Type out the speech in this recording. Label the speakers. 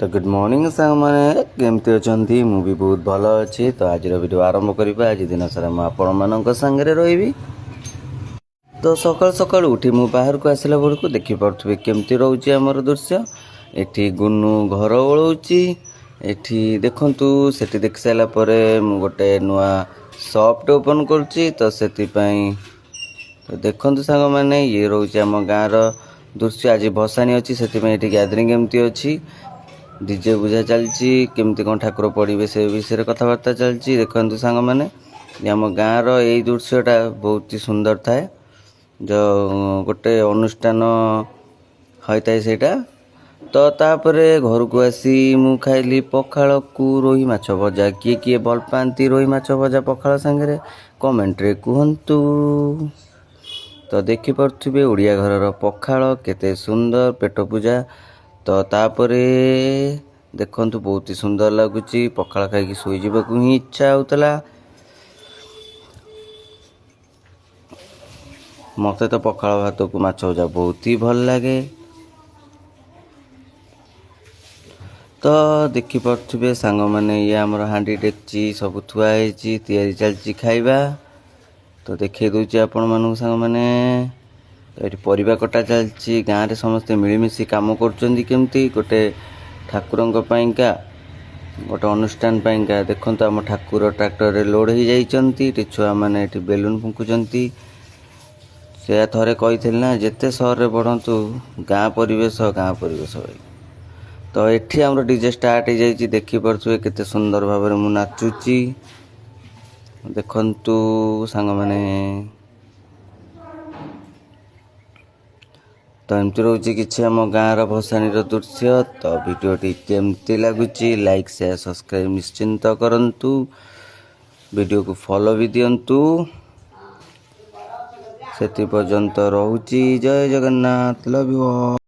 Speaker 1: तो good morning सांग मैंने केमती अच्छा मुझे बहुत भल अच्छी। तो आज वीडियो आरंभ करवा। आज दिन सारा मुझे आपण मान सांगे रही। तो सकाल सकाल उठी मु बाहर को आसला बेलू देखिपे केमती रोचे आमर दृश्य। एठी गुन्नू घर ओलौची। एठी देखंतु सेठी देख सारा पर मु गोटे नुआ शॉप ओपन करुच्ची। तो से तो देखंतु सांग मैंने ये रोचे आम गाँव दृश्य। आज भसाणी अच्छी से गैदरिंग एमती अच्छी। डीजे बुझा चलती केमती कौन ठाकुर पड़े से विषय कथबार्ता चलती। देखते सांग मैंने आम गाँव रही दृश्यटा बहुत ही सुंदर थाए। जो गोटे अनुष्ठान होता है सेटा। तो तापरे घर को आसी मु खाइली पखाल को रोही माछ भजा। किए किए भल पाती रोही माछ भजा पखाल सांगे कमेंट रे कहतु। तो देखिपे ओडिया घर पखाल केते सुंदर पेट पूजा। तो तापरे देखंतु बहुत ही सुंदर लगुच। पखाल खाई शोक ही इच्छा होता। मत तो पखाल भात को माछ भजा बहुत ही भल लगे। तो देखिपे सांग मैंने ये आमर हांडी डेक्ची सब थुआई तैयारी चलती खाइबा। तो देखे दूची आपण मानू सांग मैंने तो ये परिवा कटा चलती। गाँव में समस्ते मिलमिशि काम करमती गोटे ठाकुर गोटे अनुष्ठान पाइंका। देखो आम ठाकुर ट्रैक्टर रे लोड हो जाती। छुआ मैंने बेलून फुंकुचंती। से थरे कही ना जिते सहर में बढ़तु गाँ परिवेश भाई। तो एठी आम डीजे स्टार्ट हो जाए। देखिपे केते सुंदर भाव में मु नाचुची। देखंतु सांग मैंने तो एमती रोचे कि आम गाँव भसाणी दृश्य। तो वीडियोटी केमती लगुच लाइक शेयर सब्सक्राइब निश्चिंत करंतु। वीडियो को फॉलो भी दियंतु। सेति पर्यंत रहूची। जय जगन्नाथ लव यू।